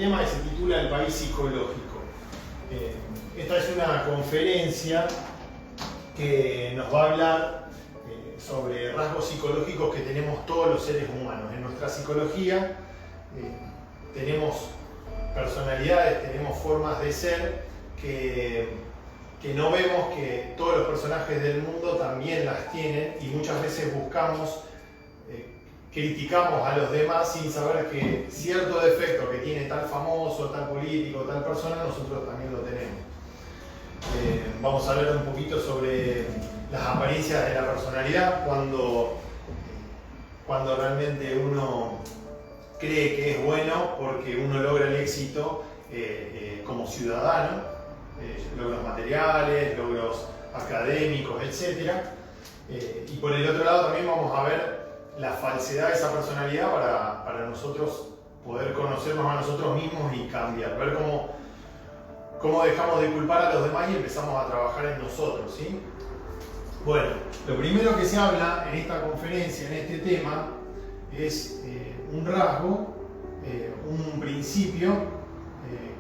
tema que se titula El país psicológico. Esta es una conferencia que nos va a hablar sobre rasgos psicológicos que tenemos todos los seres humanos. En nuestra psicología tenemos personalidades, tenemos formas de ser que no vemos que todos los personajes del mundo también las tienen, y muchas veces criticamos a los demás sin saber que cierto defecto que tiene tal famoso, tal político, tal persona, nosotros también lo tenemos. Vamos a hablar un poquito sobre las apariencias de la personalidad, cuando realmente uno cree que es bueno porque uno logra el éxito como ciudadano, logros materiales, logros académicos, etc. Y por el otro lado también vamos a ver la falsedad de esa personalidad para nosotros poder conocernos a nosotros mismos y cambiar, ver cómo dejamos de culpar a los demás y empezamos a trabajar en nosotros, ¿sí? Bueno, lo primero que se habla en esta conferencia, en este tema, es un rasgo, un principio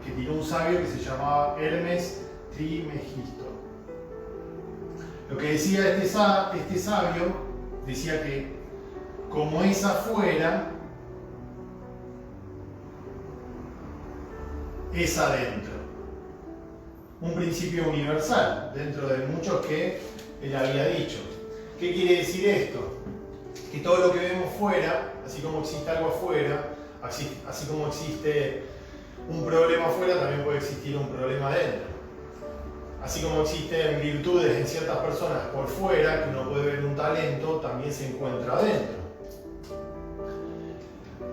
que tiró un sabio que se llamaba Hermes Trismegisto. Lo que decía este sabio, decía que como es afuera, es adentro. Un principio universal, dentro de muchos que él había dicho. ¿Qué quiere decir esto? Que todo lo que vemos fuera, así como existe algo afuera, así como existe un problema afuera, también puede existir un problema adentro. Así como existen virtudes en ciertas personas por fuera, que uno puede ver un talento, también se encuentra adentro.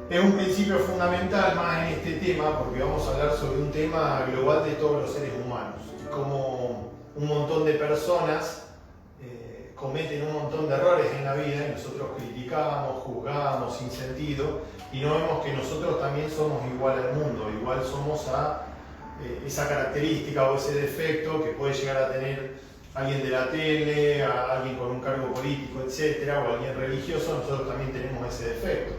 Es un principio fundamental más en este tema, porque vamos a hablar sobre un tema global de todos los seres humanos. Como un montón de personas cometen un montón de errores en la vida y nosotros criticamos, juzgamos sin sentido, y no vemos que nosotros también somos igual al mundo, igual somos a esa característica o ese defecto que puede llegar a tener alguien de la tele, a alguien con un cargo político, etcétera, o alguien religioso. Nosotros también tenemos ese defecto.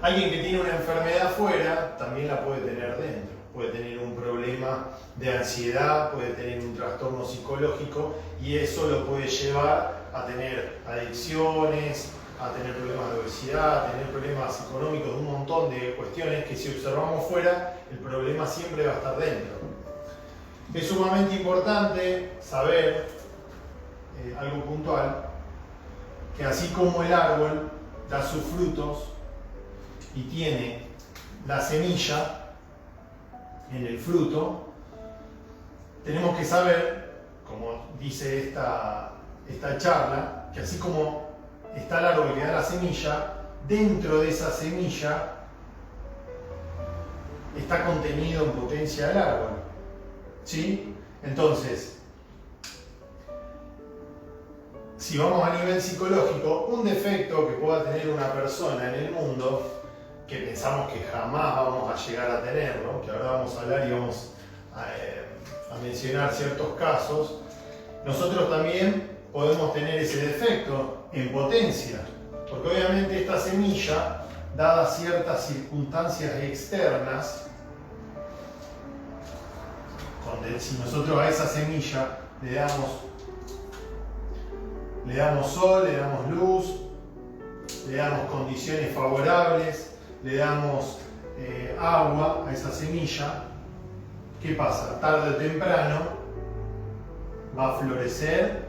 Alguien que tiene una enfermedad fuera también la puede tener dentro. Puede tener un problema de ansiedad, puede tener un trastorno psicológico, y eso lo puede llevar a tener adicciones, a tener problemas de obesidad, a tener problemas económicos, un montón de cuestiones que, si observamos fuera, el problema siempre va a estar dentro. Es sumamente importante saber algo puntual, que así como el árbol da sus frutos y tiene la semilla en el fruto, tenemos que saber, como dice esta charla, que así como está el árbol que da la semilla, dentro de esa semilla está contenido en potencia el árbol, ¿sí? Entonces, si vamos a nivel psicológico, un defecto que pueda tener una persona en el mundo, que pensamos que jamás vamos a llegar a tenerlo, que ahora vamos a hablar y vamos a mencionar ciertos casos, nosotros también podemos tener ese defecto en potencia, porque obviamente esta semilla, dadas ciertas circunstancias externas, si nosotros a esa semilla le damos sol, le damos luz, le damos condiciones favorables, le damos agua a esa semilla, ¿qué pasa? Tarde o temprano va a florecer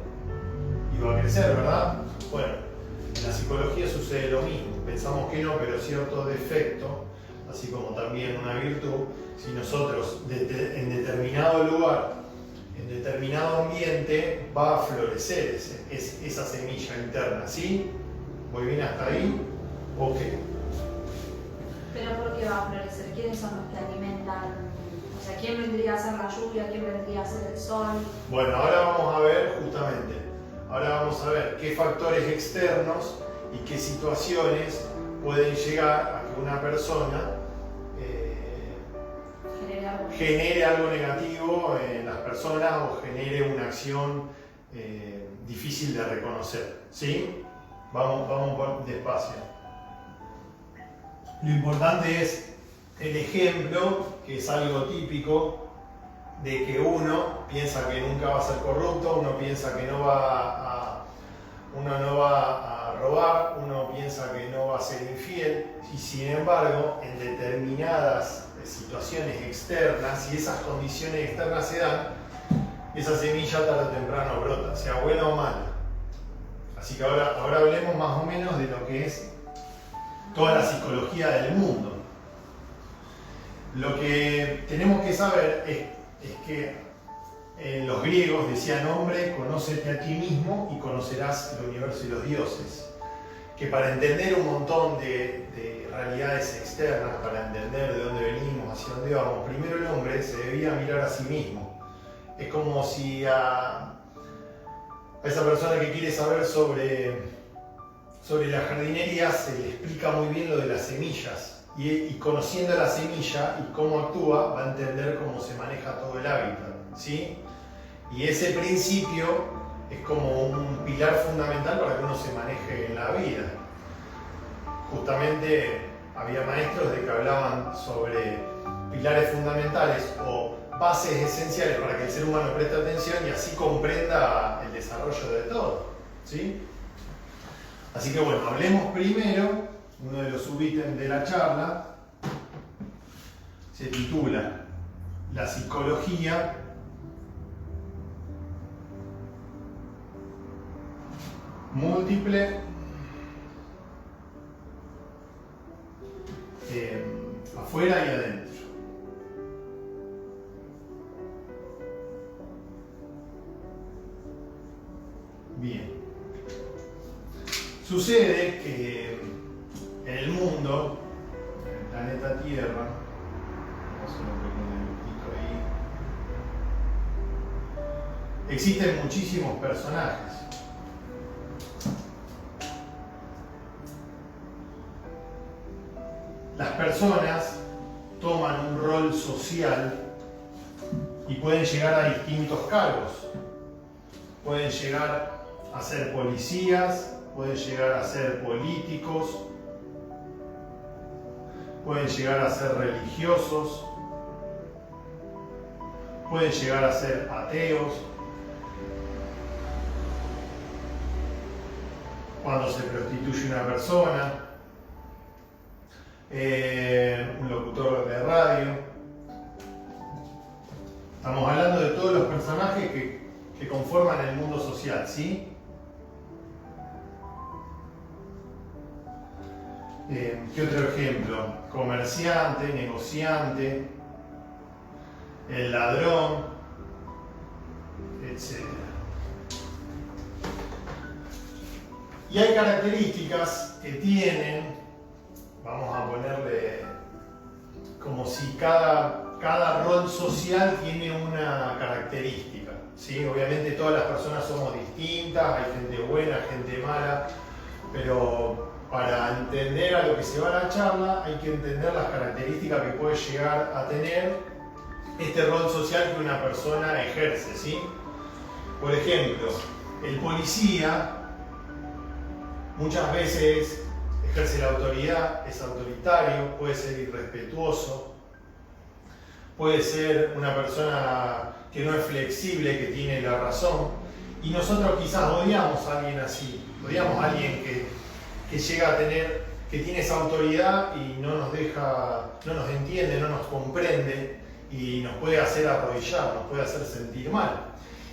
y va a crecer, ¿verdad? Bueno, en la psicología sucede lo mismo. Pensamos que no, pero cierto defecto, así como también una virtud, si nosotros en determinado lugar, en determinado ambiente, va a florecer esa semilla interna, ¿sí? ¿Voy bien hasta ahí? Ok. ¿Pero por qué va a florecer? ¿Quiénes son los que alimentan? O sea, ¿quién vendría a ser la lluvia? ¿Quién vendría a ser el sol? Bueno, ahora vamos a ver justamente, qué factores externos y qué situaciones pueden llegar a que una persona genere algo negativo en las personas o genere una acción difícil de reconocer, ¿sí? Vamos despacio. Lo importante es el ejemplo, que es algo típico, de que uno piensa que nunca va a ser corrupto, uno piensa que uno no va a robar, uno piensa que no va a ser infiel, y sin embargo, en determinadas situaciones externas, si esas condiciones externas se dan, esa semilla tarde o temprano brota, sea buena o mala. Así que ahora hablemos más o menos de lo que es toda la psicología del mundo. Lo que tenemos que saber es que los griegos decían: hombre, conócete a ti mismo y conocerás el universo y los dioses. Que para entender un montón de realidades externas, para entender de dónde venimos, hacia dónde vamos, primero el hombre se debía mirar a sí mismo. Es como si a esa persona que quiere saber sobre la jardinería se le explica muy bien lo de las semillas. Y conociendo la semilla y cómo actúa, va a entender cómo se maneja todo el hábitat, ¿sí? Y ese principio es como un pilar fundamental para que uno se maneje en la vida. Justamente había maestros de que hablaban sobre pilares fundamentales o bases esenciales para que el ser humano preste atención y así comprenda el desarrollo de todo, ¿sí? Así que bueno, hablemos primero. Uno de los subítems de la charla se titula La psicología múltiple afuera y adentro. Bien. Sucede que en el mundo, en el planeta Tierra, vamos a hacer un pequeño dibujito ahí, existen muchísimos personajes. Las personas toman un rol social y pueden llegar a distintos cargos. Pueden llegar a ser policías, pueden llegar a ser políticos, pueden llegar a ser religiosos, pueden llegar a ser ateos. Cuando se prostituye una persona, un locutor de radio. Estamos hablando de todos los personajes que conforman el mundo social, ¿sí? ¿Qué otro ejemplo? Comerciante, negociante, el ladrón, etc. Y hay características que tienen, vamos a ponerle como si cada rol social tiene una característica, ¿sí? Obviamente todas las personas somos distintas, hay gente buena, gente mala, pero para entender a lo que se va a la charla hay que entender las características que puede llegar a tener este rol social que una persona ejerce, ¿sí? Por ejemplo, el policía muchas veces ejerce la autoridad, es autoritario, puede ser irrespetuoso, puede ser una persona que no es flexible, que tiene la razón, y nosotros quizás odiamos a alguien así, odiamos a alguien que llega a tener, que tiene esa autoridad y no nos deja, no nos entiende, no nos comprende y nos puede hacer arrodillar, nos puede hacer sentir mal.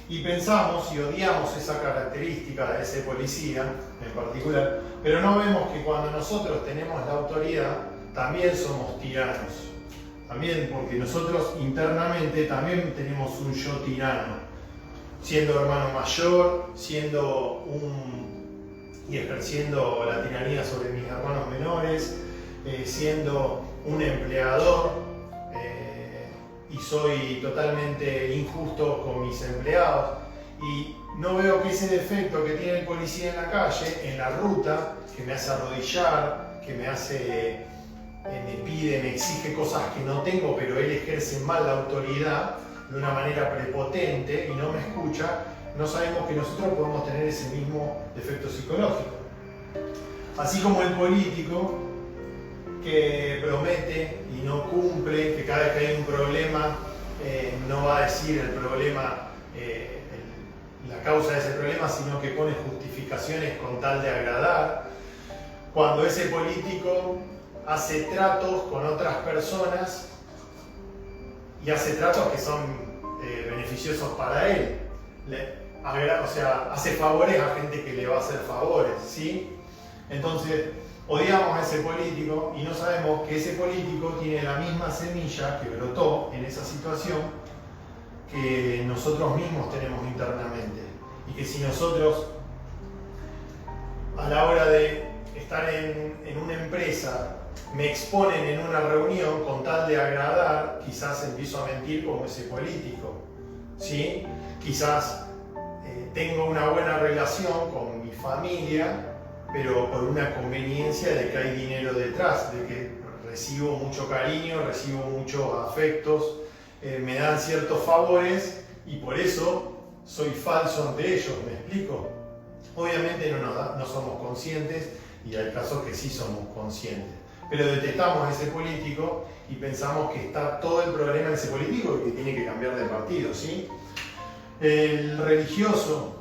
Y pensamos y odiamos esa característica de ese policía en particular, pero no vemos que cuando nosotros tenemos la autoridad también somos tiranos. También porque nosotros internamente también tenemos un yo tirano, siendo hermano mayor, y ejerciendo la tiranía sobre mis hermanos menores, siendo un empleador y soy totalmente injusto con mis empleados y no veo que ese defecto que tiene el policía en la calle, en la ruta, que me hace arrodillar, que me hace, me pide, me exige cosas que no tengo, pero él ejerce mal la autoridad de una manera prepotente y no me escucha, no sabemos que nosotros podemos tener ese mismo defecto psicológico. Así como el político, que promete y no cumple, que cada vez que hay un problema no va a decir el problema, la causa de ese problema, sino que pone justificaciones con tal de agradar. Cuando ese político hace tratos con otras personas y hace tratos que son beneficiosos para él. O sea, hace favores a gente que le va a hacer favores, ¿sí? Entonces, odiamos a ese político y no sabemos que ese político tiene la misma semilla que brotó en esa situación que nosotros mismos tenemos internamente. Y que si nosotros, a la hora de estar en una empresa, me exponen en una reunión con tal de agradar, quizás empiezo a mentir como ese político, ¿sí? Quizás tengo una buena relación con mi familia, pero por una conveniencia de que hay dinero detrás, de que recibo mucho cariño, recibo muchos afectos, me dan ciertos favores y por eso soy falso ante ellos, ¿me explico? Obviamente no somos conscientes y hay casos que sí somos conscientes, pero detestamos a ese político y pensamos que está todo el problema en ese político y que tiene que cambiar de partido, ¿sí? El religioso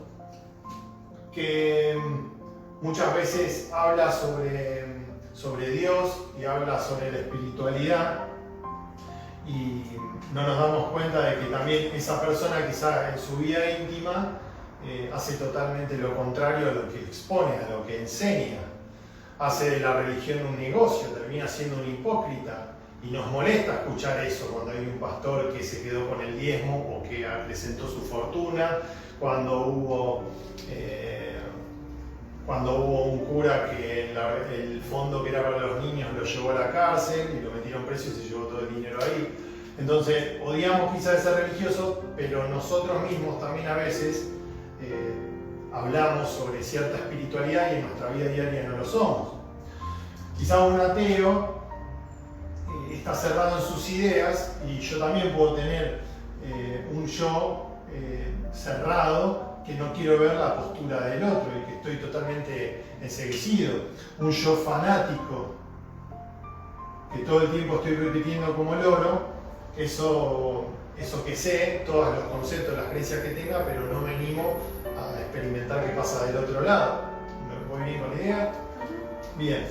que muchas veces habla sobre Dios y habla sobre la espiritualidad y no nos damos cuenta de que también esa persona quizás en su vida íntima hace totalmente lo contrario a lo que expone, a lo que enseña. Hace de la religión un negocio, termina siendo un hipócrita y nos molesta escuchar eso cuando hay un pastor que se quedó con el diezmo o que acrecentó su fortuna, cuando hubo un cura que el fondo que era para los niños lo llevó a la cárcel y lo metieron preso y se llevó todo el dinero ahí. Entonces odiamos quizás ese religioso, pero nosotros mismos también a veces hablamos sobre cierta espiritualidad y en nuestra vida diaria no lo somos. Quizás un ateo está cerrado en sus ideas y yo también puedo tener un yo cerrado que no quiero ver la postura del otro y que estoy totalmente enceguecido. Un yo fanático que todo el tiempo estoy repitiendo como loro, eso que sé, todos los conceptos, las creencias que tenga, pero no me animo a experimentar qué pasa del otro lado. ¿Me voy bien con la idea? Bien.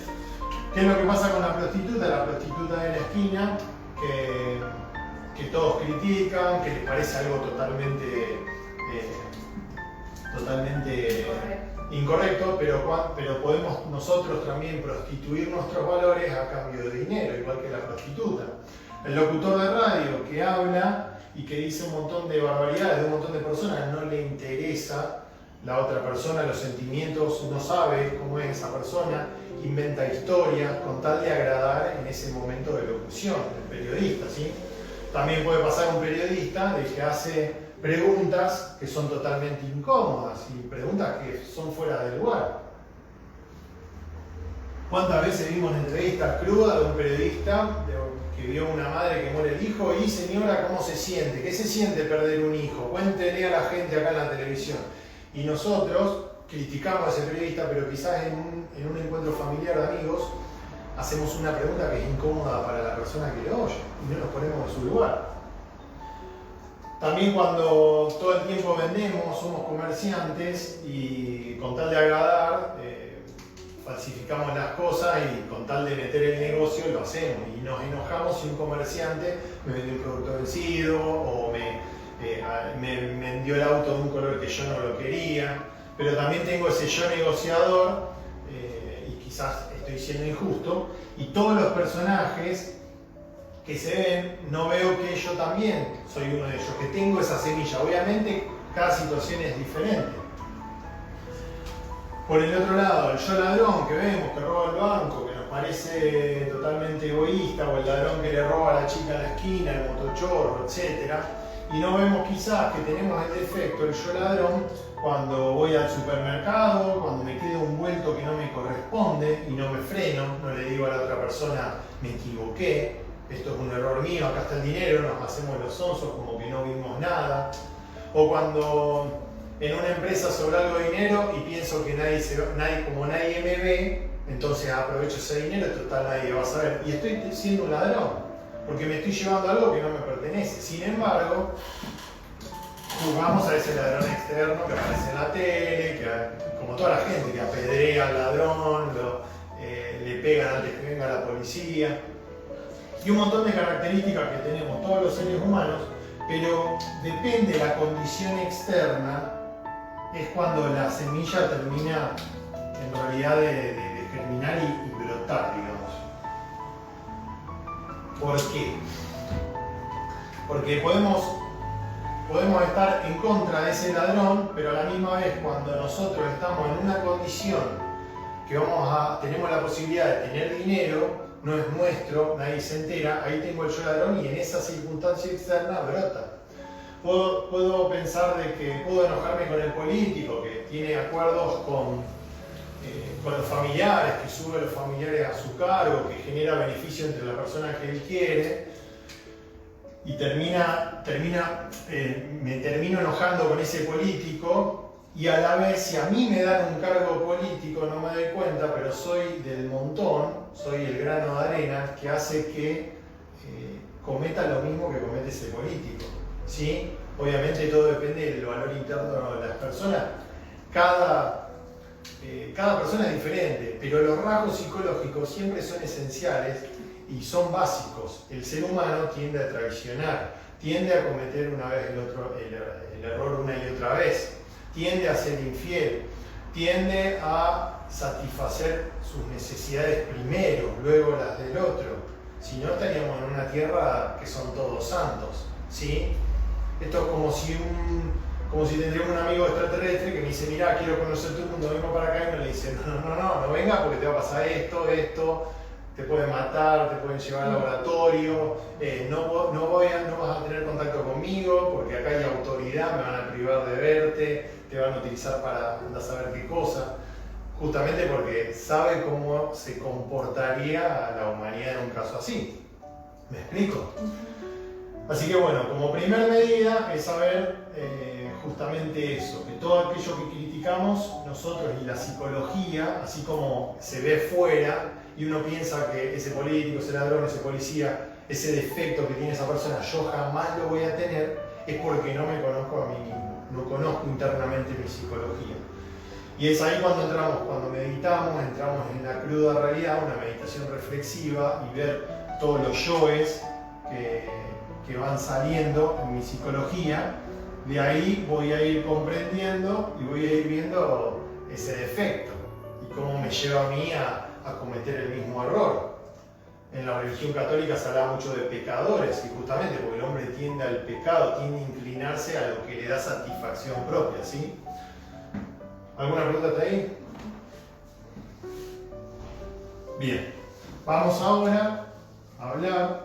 ¿Qué es lo que pasa con la prostituta? La prostituta de la esquina, que todos critican, que les parece algo totalmente incorrecto, pero podemos nosotros también prostituir nuestros valores a cambio de dinero, igual que la prostituta. El locutor de radio que habla y que dice un montón de barbaridades de un montón de personas, no le interesa la otra persona, los sentimientos, no sabe cómo es esa persona, inventa historias con tal de agradar en ese momento de locución, el periodista, ¿sí? También puede pasar un periodista de que hace preguntas que son totalmente incómodas y preguntas que son fuera de lugar. ¿Cuántas veces vimos en entrevistas crudas de un periodista que vio una madre que muere el hijo y señora, ¿cómo se siente? ¿Qué se siente perder un hijo? Cuéntele a la gente acá en la televisión. Y nosotros criticamos a ese periodista, pero quizás en un encuentro familiar de amigos hacemos una pregunta que es incómoda para la persona que lo oye y no nos ponemos en su lugar. También cuando todo el tiempo vendemos, somos comerciantes y con tal de agradar, falsificamos las cosas y con tal de meter el negocio lo hacemos y nos enojamos si un comerciante me vendió un producto vencido o me vendió el auto de un color que yo no lo quería, pero también tengo ese yo negociador y quizás estoy siendo injusto y todos los personajes que se ven, no veo que yo también soy uno de ellos, que tengo esa semilla. Obviamente cada situación es diferente. Por el otro lado, el yo ladrón que vemos, que roba el banco, que nos parece totalmente egoísta, o el ladrón que le roba a la chica en la esquina, el motochorro, etc. Y no vemos quizás que tenemos el defecto, el yo ladrón, cuando voy al supermercado, cuando me quedo un vuelto que no me corresponde y no me freno, no le digo a la otra persona, me equivoqué, esto es un error mío, acá está el dinero, nos hacemos los sonsos como que no vimos nada. O cuando en una empresa sobra algo de dinero y pienso que como nadie me ve, entonces aprovecho ese dinero, total nadie va a saber. Y estoy siendo un ladrón, porque me estoy llevando algo que no me pertenece. Sin embargo, jugamos a ese ladrón externo que aparece en la tele, como toda la gente que apedrea al ladrón, le pegan antes que venga la policía. Y un montón de características que tenemos todos los seres humanos, pero depende de la condición externa, es cuando la semilla termina en realidad de germinar y brotar, digamos. ¿Por qué? Porque podemos estar en contra de ese ladrón, pero a la misma vez cuando nosotros estamos en una condición que tenemos la posibilidad de tener dinero, no es nuestro, nadie se entera, ahí tengo el yo ladrón y en esa circunstancia externa brota. Puedo pensar de que puedo enojarme con el político que tiene acuerdos con los familiares, que sube a los familiares a su cargo, que genera beneficio entre la persona que él quiere, y me termino enojando con ese político, y a la vez, si a mí me dan un cargo político, no me doy cuenta, pero soy del montón, soy el grano de arena que hace que cometa lo mismo que comete ese político, ¿sí? Obviamente todo depende del valor interno de las personas. Cada persona es diferente, pero los rasgos psicológicos siempre son esenciales y son básicos. El ser humano tiende a traicionar, tiende a cometer una vez el error una y otra vez, tiende a ser infiel, tiende a satisfacer sus necesidades primero, luego las del otro. Si no, estaríamos en una tierra que son todos santos, ¿sí? Esto es como si tendría un amigo extraterrestre que me dice, mira, quiero conocer tu mundo, vengo para acá, y uno le dice, no venga porque te va a pasar esto, te pueden matar, te pueden llevar al laboratorio, no vas a tener contacto conmigo porque acá hay autoridad, me van a privar de verte, te van a utilizar para andar a saber qué cosa, justamente porque sabe cómo se comportaría la humanidad en un caso así. ¿Me explico? Así que bueno, como primer medida es saber justamente eso, que todo aquello que criticamos nosotros y la psicología, así como se ve fuera y uno piensa que ese político, ese ladrón, ese policía, ese defecto que tiene esa persona, yo jamás lo voy a tener, es porque no me conozco a mí mismo, no conozco internamente mi psicología. Y es ahí cuando meditamos, entramos en la cruda realidad, una meditación reflexiva y ver todos los yoes que van saliendo en mi psicología. De ahí voy a ir comprendiendo y voy a ir viendo ese defecto y cómo me lleva a mí a cometer el mismo error. En la religión católica se habla mucho de pecadores, y justamente porque el hombre tiende al pecado, tiende a inclinarse a lo que le da satisfacción propia, ¿sí? ¿Alguna pregunta hasta ahí? Bien, vamos ahora a hablar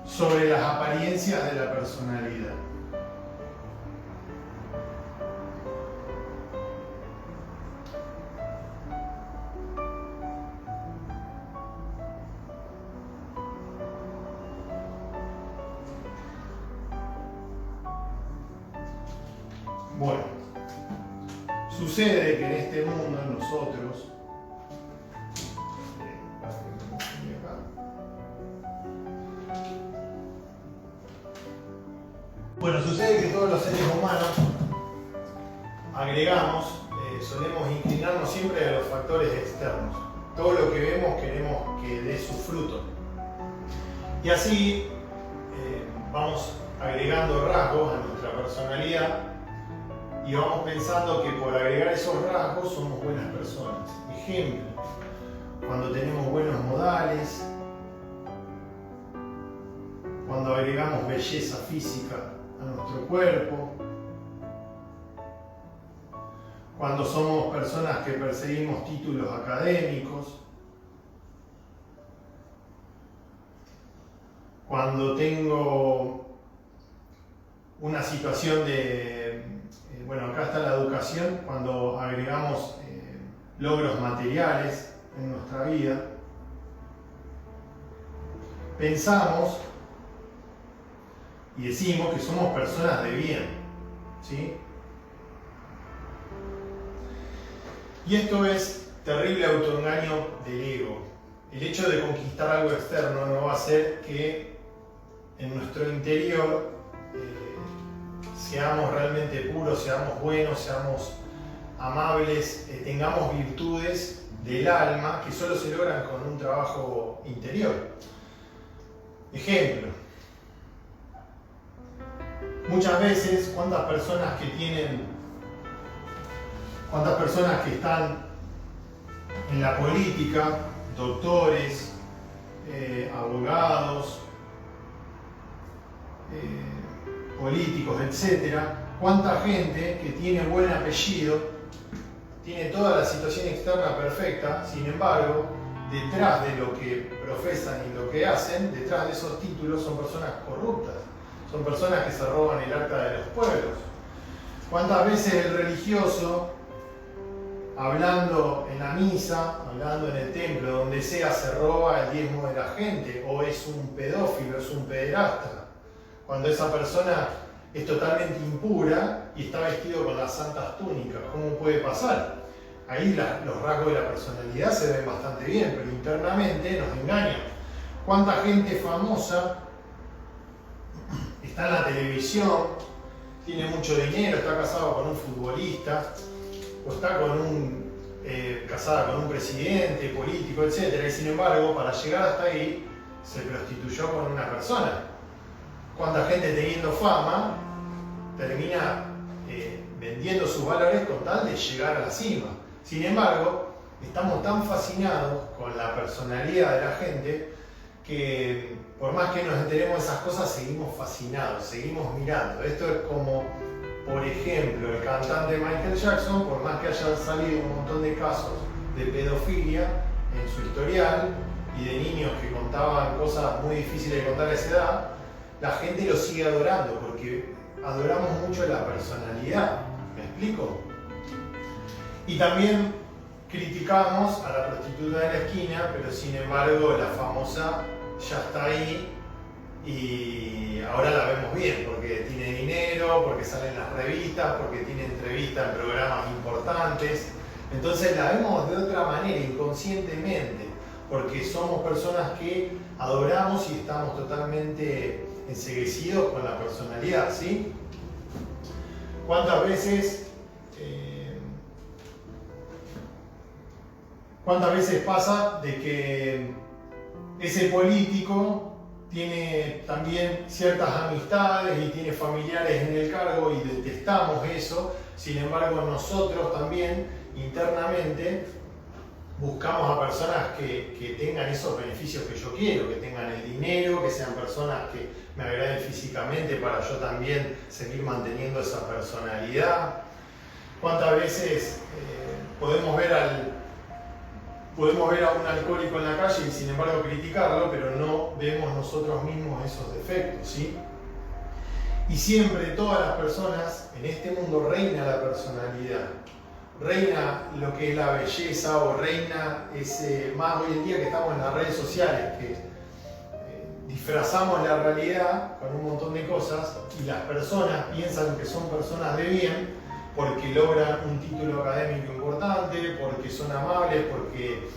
sobre las apariencias de la personalidad. Bueno, sucede que en este mundo nosotros sucede que todos los seres humanos solemos inclinarnos siempre a los factores externos. Todo lo que vemos queremos que dé su fruto. Y así vamos agregando rasgos a nuestra personalidad y vamos pensando que por agregar esos rasgos somos buenas personas. Ejemplo, cuando tenemos buenos modales, cuando agregamos belleza física a nuestro cuerpo, cuando somos personas que perseguimos títulos académicos, cuando tengo una situación acá está la educación, cuando agregamos logros materiales en nuestra vida, pensamos y decimos que somos personas de bien. ¿sí? Y esto es terrible autoengaño del ego. El hecho de conquistar algo externo no va a hacer que en nuestro interior seamos realmente puros, seamos buenos, seamos amables, tengamos virtudes del alma que solo se logran con un trabajo interior. Ejemplo. Muchas veces, ¿cuántas personas que están en la política, doctores, abogados, políticos, etcétera, cuánta gente que tiene buen apellido, tiene toda la situación externa perfecta, sin embargo, detrás de lo que profesan y lo que hacen, detrás de esos títulos son personas corruptas, son personas que se roban el arca de los pueblos. ¿Cuántas veces el religioso, hablando en la misa, hablando en el templo, donde sea, se roba el diezmo de la gente, o es un pedófilo, es un pederasta? Cuando esa persona es totalmente impura y está vestido con las santas túnicas, ¿cómo puede pasar? Ahí los rasgos de la personalidad se ven bastante bien, pero internamente nos engañan. ¿Cuánta gente famosa está en la televisión, tiene mucho dinero, está casado con un futbolista, o está casada con un presidente, político, etc. Y sin embargo, para llegar hasta ahí, se prostituyó con una persona? ¿Cuánta gente teniendo fama termina vendiendo sus valores con tal de llegar a la cima? Sin embargo, estamos tan fascinados con la personalidad de la gente que por más que nos enteremos de esas cosas, seguimos fascinados, seguimos mirando. Esto es como, por ejemplo, el cantante Michael Jackson, por más que hayan salido un montón de casos de pedofilia en su historial y de niños que contaban cosas muy difíciles de contar a esa edad, la gente lo sigue adorando porque adoramos mucho la personalidad. ¿Me explico? Y también criticamos a la prostituta de la esquina, pero sin embargo la famosa ya está ahí y ahora la vemos bien porque tiene dinero, porque sale en las revistas, porque tiene entrevistas en programas importantes. Entonces la vemos de otra manera, inconscientemente, porque somos personas que adoramos y estamos totalmente enceguecidos con la personalidad, ¿sí? ¿Cuántas veces pasa de que ese político tiene también ciertas amistades y tiene familiares en el cargo y detestamos eso? Sin embargo, nosotros también internamente buscamos a personas que tengan esos beneficios que yo quiero, que tengan el dinero, que sean personas que me agraden físicamente para yo también seguir manteniendo esa personalidad. ¿Cuántas veces podemos ver a un alcohólico en la calle y sin embargo criticarlo, pero no vemos nosotros mismos esos defectos, ¿sí? Y siempre, todas las personas, en este mundo reina la personalidad, reina lo que es la belleza, o reina más hoy en día que estamos en las redes sociales, que disfrazamos la realidad con un montón de cosas y las personas piensan que son personas de bien porque logran un título académico importante, porque son amables, porque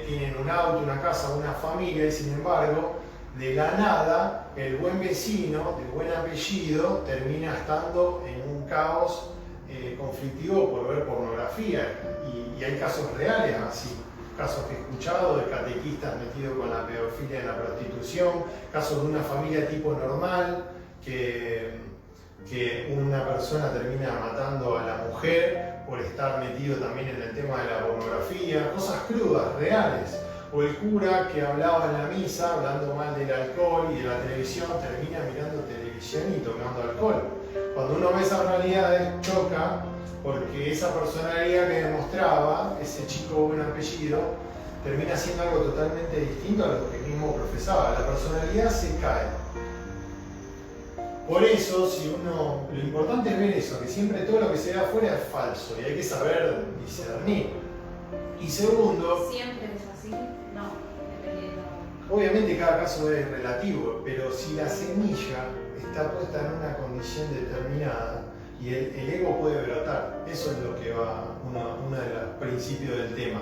tienen un auto, una casa, una familia, y sin embargo, de la nada, el buen vecino, de buen apellido, termina estando en un caos conflictivo por ver pornografía. Y hay casos reales así, casos que he escuchado de catequistas metidos con la pedofilia en la prostitución, casos de una familia tipo normal, que una persona termina matando a la mujer por estar metido también en el tema de la pornografía, cosas crudas, reales. O el cura que hablaba en la misa, hablando mal del alcohol y de la televisión, termina mirando televisión y tomando alcohol. Cuando uno ve esas realidades, choca, porque esa personalidad que demostraba, ese chico buen apellido, termina siendo algo totalmente distinto a lo que mismo profesaba. La personalidad se cae. Por eso, lo importante es ver eso, que siempre todo lo que se ve afuera es falso y hay que saber discernir. Y segundo, ¿siempre es así? No, dependiendo. Obviamente cada caso es relativo, pero si la semilla está puesta en una condición determinada, y el ego puede brotar. Eso es lo que va, uno de los principios del tema.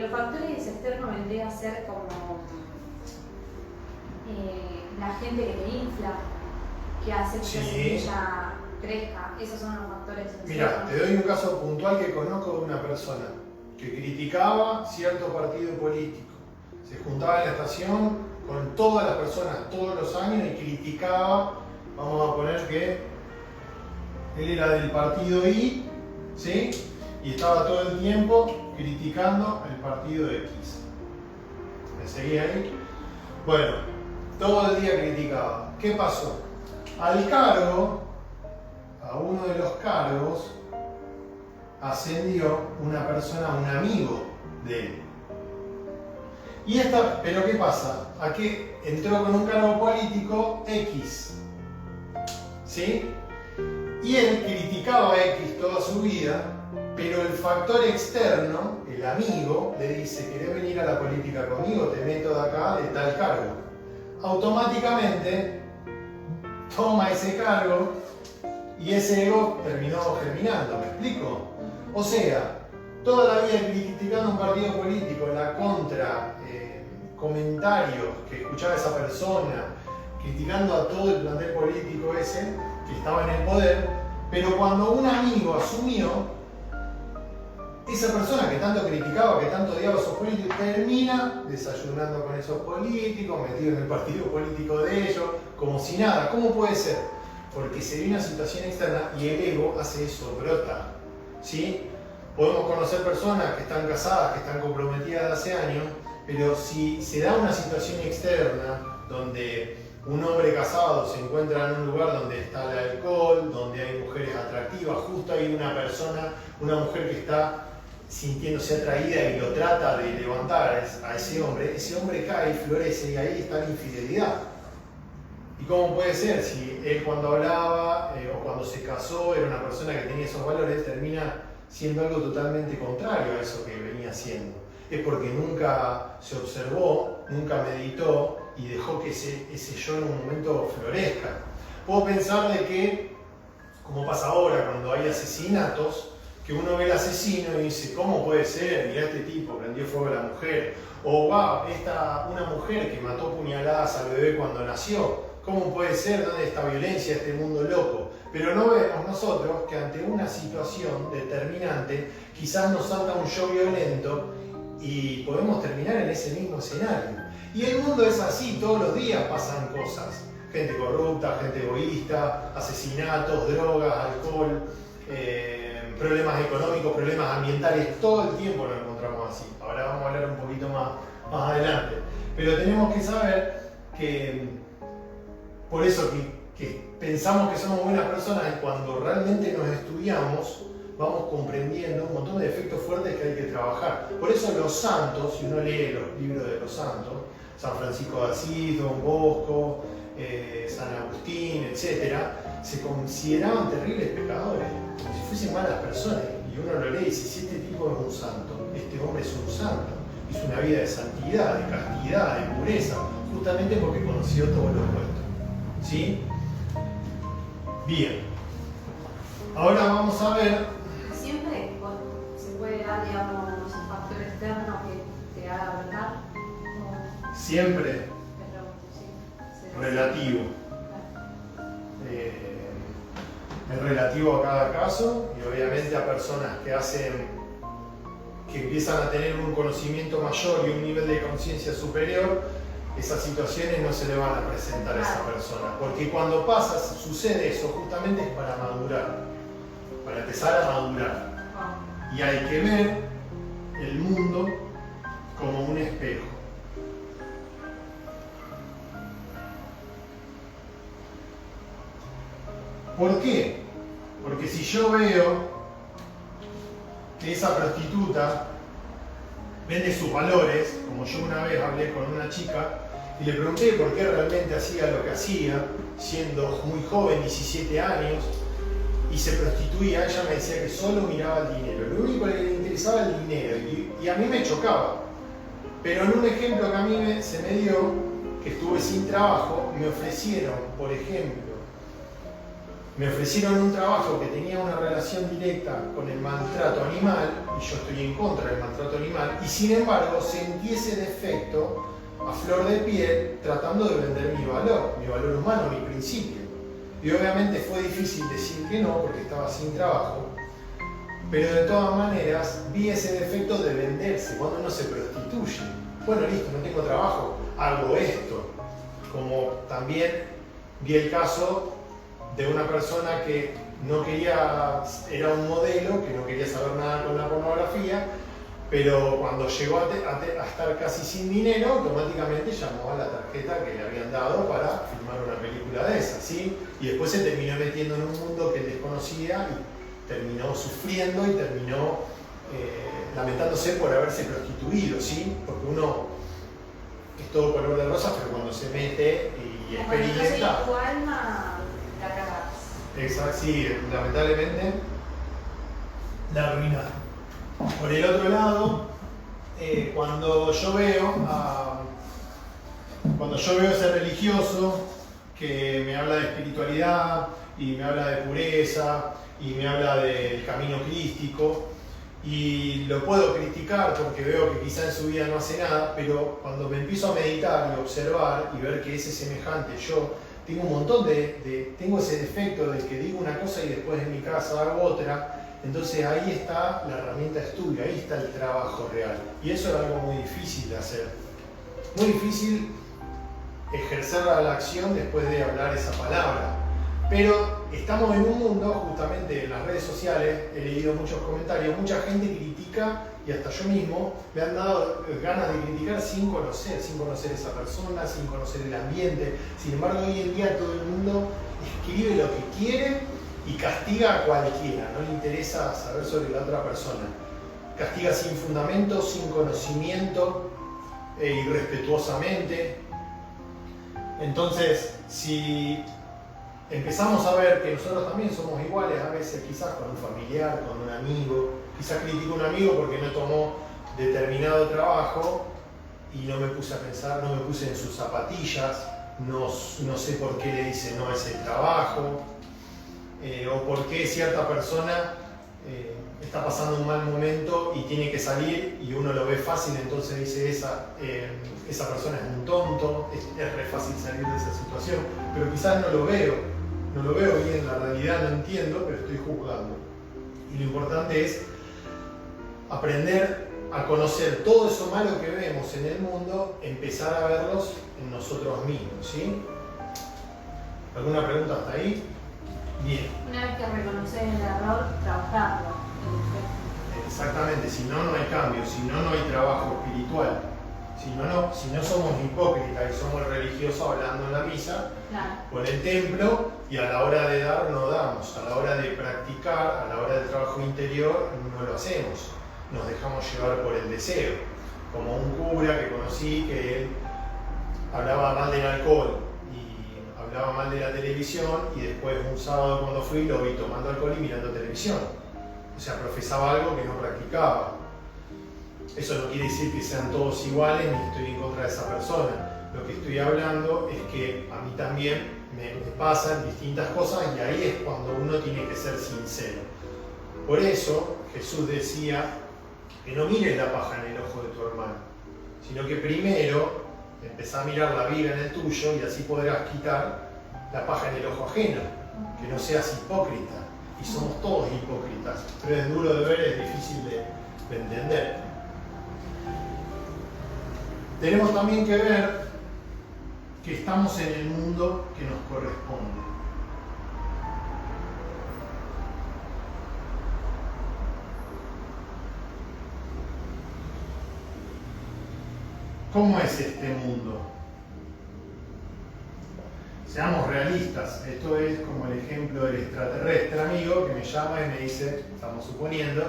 Los factores externos vendría a ser como la gente que te infla, que hace que Sí. la semilla crezca. Esos son los factores externos. Mira, te doy un caso puntual que conozco de una persona que criticaba cierto partido político. Se juntaba en la estación con todas las personas todos los años y criticaba, vamos a poner que él era del partido Y, ¿sí? Y estaba todo el tiempo criticando el partido X. ¿Me seguía ahí? Bueno, todo el día criticaba. ¿Qué pasó? Al cargo, a uno de los cargos, ascendió una persona, un amigo de él. Pero ¿qué pasa? Aquí entró con un cargo político X, ¿sí? Y él criticaba a X toda su vida, pero el factor externo, el amigo, le dice: ¿querés venir a la política conmigo? Te meto de acá de tal cargo. Automáticamente toma ese cargo y ese ego terminó germinando, ¿me explico? O sea, toda la vida criticando un partido político, la contra, comentarios que escuchaba esa persona, criticando a todo el plantel político ese que estaba en el poder, pero cuando un amigo asumió, esa persona que tanto criticaba, que tanto odiaba a esos políticos, termina desayunando con esos políticos, metido en el partido político de ellos, como si nada. ¿Cómo puede ser? Porque se ve una situación externa y el ego hace eso, brota, ¿sí? Podemos conocer personas que están casadas, que están comprometidas hace años, pero si se da una situación externa donde un hombre casado se encuentra en un lugar donde está el alcohol, donde hay mujeres atractivas, justo hay una persona, una mujer que está sintiéndose atraída y lo trata de levantar a ese hombre cae y florece y ahí está la infidelidad. ¿Y cómo puede ser? Si él cuando hablaba o cuando se casó era una persona que tenía esos valores, termina siendo algo totalmente contrario a eso que venía siendo. Es porque nunca se observó, nunca meditó y dejó que ese yo en un momento florezca. Puedo pensar de que, como pasa ahora cuando hay asesinatos, que uno ve al asesino y dice: ¿cómo puede ser? Mirá, este tipo prendió fuego a la mujer. O wow, una mujer que mató puñaladas al bebé cuando nació. ¿Cómo puede ser? ¿Dónde está violencia, este mundo loco? Pero no vemos nosotros que ante una situación determinante quizás nos salta un yo violento y podemos terminar en ese mismo escenario. Y el mundo es así, todos los días pasan cosas. Gente corrupta, gente egoísta, asesinatos, drogas, alcohol, problemas económicos, problemas ambientales, todo el tiempo lo encontramos así. Ahora vamos a hablar un poquito más adelante. Pero tenemos que saber que, por eso que pensamos que somos buenas personas, y cuando realmente nos estudiamos, vamos comprendiendo un montón de efectos fuertes que hay que trabajar. Por eso los santos, si uno lee los libros de los santos, San Francisco de Asís, Don Bosco, San Agustín, etc., se consideraban terribles pecadores, como si fuesen malas personas. Y uno lo lee y dice: si este tipo es un santo, este hombre es un santo, hizo una vida de santidad, de castidad, de pureza, justamente porque conoció todos los puestos. ¿Sí? Bien. Ahora vamos a ver. Siempre se puede dar, digamos, un factor externo que te haga brotar. Siempre. Relativo. Es relativo a cada caso y obviamente a personas que empiezan a tener un conocimiento mayor y un nivel de conciencia superior, esas situaciones no se le van a presentar a esa persona, porque cuando pasa, sucede eso, justamente es para madurar, para empezar a madurar. Y hay que ver el mundo como un espejo. ¿Por qué? Porque si yo veo que esa prostituta vende sus valores, como yo una vez hablé con una chica y le pregunté por qué realmente hacía lo que hacía, siendo muy joven, 17 años, y se prostituía, ella me decía que solo miraba el dinero, lo único que le interesaba era el dinero, y a mí me chocaba. Pero en un ejemplo que a mí se me dio, que estuve sin trabajo, me ofrecieron, por ejemplo, me ofrecieron un trabajo que tenía una relación directa con el maltrato animal, y yo estoy en contra del maltrato animal, y sin embargo sentí ese defecto a flor de piel tratando de vender mi valor humano, mi principio. Y obviamente fue difícil decir que no porque estaba sin trabajo, pero de todas maneras vi ese defecto de venderse cuando uno se prostituye. Bueno, listo, no tengo trabajo, hago esto. Como también vi el caso de una persona que no quería, era un modelo, que no quería saber nada con la pornografía, pero cuando llegó a estar casi sin dinero, automáticamente llamó a la tarjeta que le habían dado para filmar una película de esas, ¿sí? Y después se terminó metiendo en un mundo que él desconocía y terminó sufriendo y terminó lamentándose por haberse prostituido, ¿sí? Porque uno es todo color de rosa, pero cuando se mete y experimenta... tu alma, la cagás. Exacto, sí, lamentablemente la arruinaron. Por el otro lado, cuando yo veo ese religioso que me habla de espiritualidad y me habla de pureza y me habla del camino crístico, y lo puedo criticar porque veo que quizá en su vida no hace nada, pero cuando me empiezo a meditar y observar y ver que ese semejante, yo tengo un montón tengo ese defecto de que digo una cosa y después en mi casa hago otra. Entonces ahí está la herramienta de estudio, ahí está el trabajo real. Y eso es algo muy difícil de hacer. Muy difícil ejercer la acción después de hablar esa palabra. Pero estamos en un mundo, justamente en las redes sociales, he leído muchos comentarios, mucha gente critica, y hasta yo mismo me han dado ganas de criticar sin conocer esa persona, sin conocer el ambiente. Sin embargo, hoy en día todo el mundo escribe lo que quiere y castiga a cualquiera, no le interesa saber sobre la otra persona. Castiga sin fundamento, sin conocimiento, irrespetuosamente. Entonces, si empezamos a ver que nosotros también somos iguales a veces, quizás con un familiar, con un amigo, quizás critico a un amigo porque no tomó determinado trabajo y no me puse a pensar, no me puse en sus zapatillas, no sé por qué le dice no a ese trabajo, o por qué cierta persona está pasando un mal momento y tiene que salir y uno lo ve fácil, entonces dice esa persona es un tonto, es re fácil salir de esa situación, pero quizás no lo veo bien, la realidad no entiendo, pero estoy juzgando. Y lo importante es aprender a conocer todo eso malo que vemos en el mundo, empezar a verlos en nosotros mismos, ¿sí? ¿Alguna pregunta hasta ahí? Bien. Una vez que reconoces el error, trabajarlo. Exactamente, si no, no hay cambio, si no, no hay trabajo espiritual. Si no somos hipócritas y somos religiosos hablando en la misa, claro, por el templo, y a la hora de dar no damos, a la hora de practicar, a la hora del trabajo interior no lo hacemos, nos dejamos llevar por el deseo. Como un cura que conocí que él hablaba mal del alcohol y hablaba mal de la televisión, y después un sábado cuando fui lo vi tomando alcohol y mirando televisión. O sea, profesaba algo que no practicaba. Eso no quiere decir que sean todos iguales ni estoy en contra de esa persona. Lo que estoy hablando es que a mí también me pasan distintas cosas, y ahí es cuando uno tiene que ser sincero. Por eso Jesús decía que no mires la paja en el ojo de tu hermano, sino que primero empezá a mirar la viga en el tuyo y así podrás quitar la paja en el ojo ajeno. Que no seas hipócrita. Y somos todos hipócritas, pero es duro de ver, es difícil de entender. Tenemos también que ver que estamos en el mundo que nos corresponde. ¿Cómo es este mundo? Seamos realistas, esto es como el ejemplo del extraterrestre amigo que me llama y me dice, estamos suponiendo,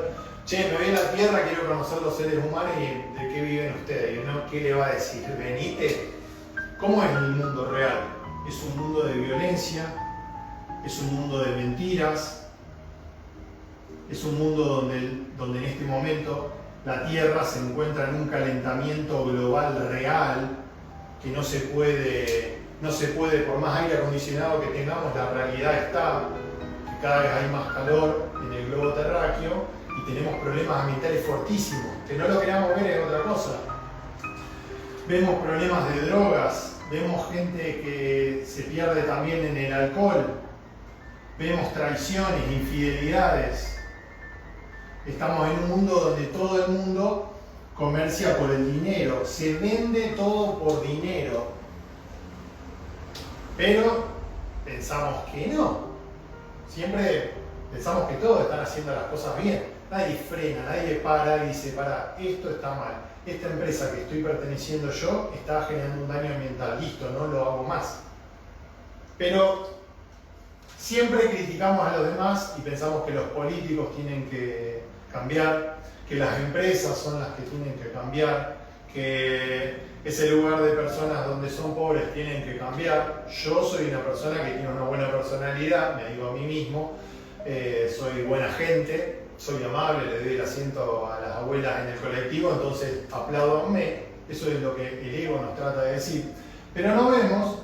che, me voy a la Tierra, quiero conocer los seres humanos y de qué viven ustedes. Y uno, ¿qué le va a decir? Venite. ¿Cómo es el mundo real? Es un mundo de violencia, es un mundo de mentiras, es un mundo donde en este momento la Tierra se encuentra en un calentamiento global real que no se puede, por más aire acondicionado que tengamos, la realidad está cada vez hay más calor en el globo terráqueo y tenemos problemas ambientales fortísimos. Que no lo queramos ver es otra cosa. Vemos problemas de drogas, vemos gente que se pierde también en el alcohol, vemos traiciones, infidelidades. Estamos en un mundo donde todo el mundo comercia por el dinero, se vende todo por dinero. Pero pensamos que no. Siempre pensamos que todos están haciendo las cosas bien. Nadie frena, nadie para y dice, para, esto está mal. Esta empresa que estoy perteneciendo yo está generando un daño ambiental. Listo, no lo hago más. Pero siempre criticamos a los demás y pensamos que los políticos tienen que cambiar, que las empresas son las que tienen que cambiar, que ese lugar de personas donde son pobres tienen que cambiar. Yo soy una persona que tiene una buena personalidad, me digo a mí mismo, soy buena gente, soy amable, le doy el asiento a las abuelas en el colectivo, entonces apláudanme. Eso es lo que el ego nos trata de decir. Pero no vemos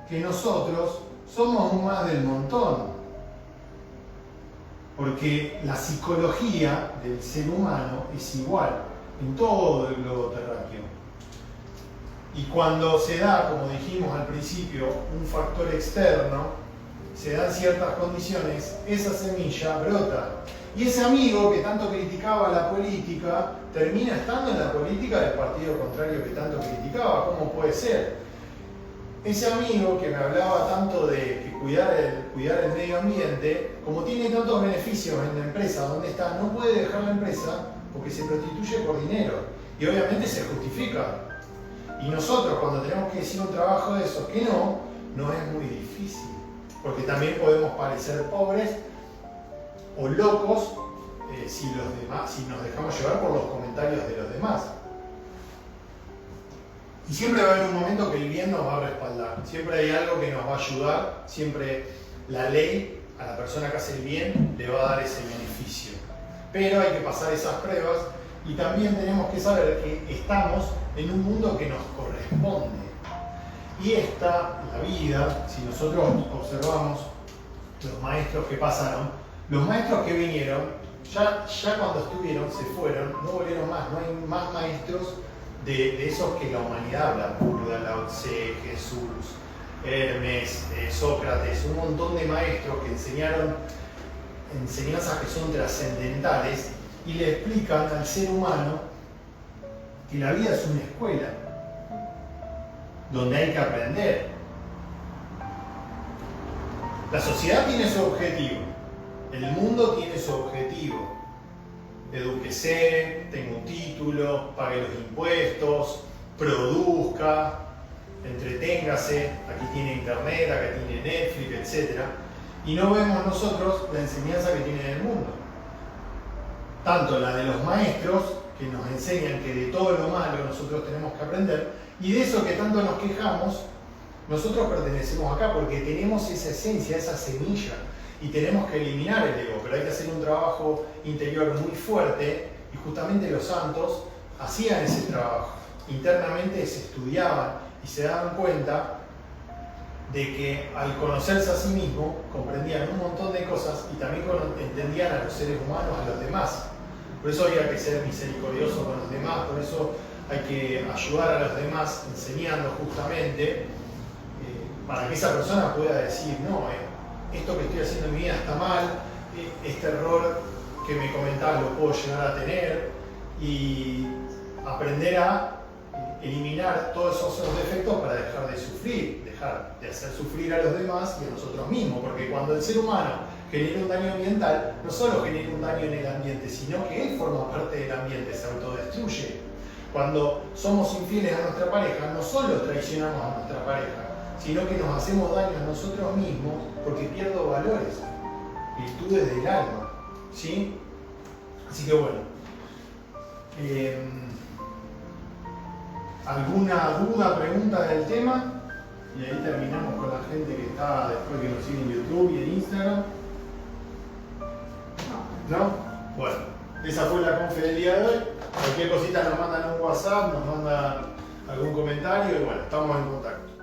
que nosotros somos un más del montón. Porque la psicología del ser humano es igual en todo el globo terráqueo. Y cuando se da, como dijimos al principio, un factor externo, se dan ciertas condiciones, esa semilla brota. Y ese amigo que tanto criticaba la política, termina estando en la política del partido contrario que tanto criticaba. ¿Cómo puede ser? Ese amigo que me hablaba tanto de que cuidar el medio ambiente, como tiene tantos beneficios en la empresa donde está, no puede dejar la empresa porque se prostituye por dinero. Y obviamente se justifica. Y nosotros cuando tenemos que decir un trabajo de esos que no es muy difícil. Porque también podemos parecer pobres o locos si nos dejamos llevar por los comentarios de los demás. Y siempre va a haber un momento que el bien nos va a respaldar. Siempre hay algo que nos va a ayudar. Siempre la ley a la persona que hace el bien le va a dar ese beneficio. Pero hay que pasar esas pruebas y también tenemos que saber que estamos en un mundo que nos corresponde. Y esta, la vida, si nosotros observamos los maestros que pasaron, los maestros que vinieron, ya cuando estuvieron, se fueron, no volvieron más, no hay más maestros de esos que la humanidad habla. Buda, Lao Tse, Jesús, Hermes, Sócrates, un montón de maestros que enseñaron enseñanzas que son trascendentales y le explican al ser humano que la vida es una escuela donde hay que aprender. La sociedad tiene su objetivo, el mundo tiene su objetivo. Edúquese, tenga un título, pague los impuestos, produzca, entreténgase, aquí tiene internet, acá tiene Netflix, etc. Y no vemos nosotros la enseñanza que tiene el mundo. Tanto la de los maestros, que nos enseñan que de todo lo malo nosotros tenemos que aprender, y de eso que tanto nos quejamos, nosotros pertenecemos acá porque tenemos esa esencia, esa semilla, y tenemos que eliminar el ego, pero hay que hacer un trabajo interior muy fuerte, y justamente los santos hacían ese trabajo. Internamente se estudiaban y se daban cuenta de que al conocerse a sí mismo comprendían un montón de cosas y también entendían a los seres humanos, a los demás. Por eso había que ser misericordioso con los demás, por eso hay que ayudar a los demás enseñando justamente para que esa persona pueda decir, no, esto que estoy haciendo en mi vida está mal, este error que me comentabas lo puedo llegar a tener, y aprender a eliminar todos esos defectos para dejar de sufrir, dejar de hacer sufrir a los demás y a nosotros mismos, porque cuando el ser humano genera un daño ambiental, no solo genera un daño en el ambiente, sino que él forma parte del ambiente, se autodestruye. Cuando somos infieles a nuestra pareja, no solo traicionamos a nuestra pareja, sino que nos hacemos daño a nosotros mismos porque pierdo valores, virtudes del alma, ¿sí? Así que bueno, ¿alguna duda, pregunta del tema? Y ahí terminamos con la gente que está después, que nos sigue en YouTube y en Instagram. ¿No? Bueno, esa fue la confe del día de hoy. Cualquier cosita nos mandan un WhatsApp, nos mandan algún comentario y bueno, estamos en contacto.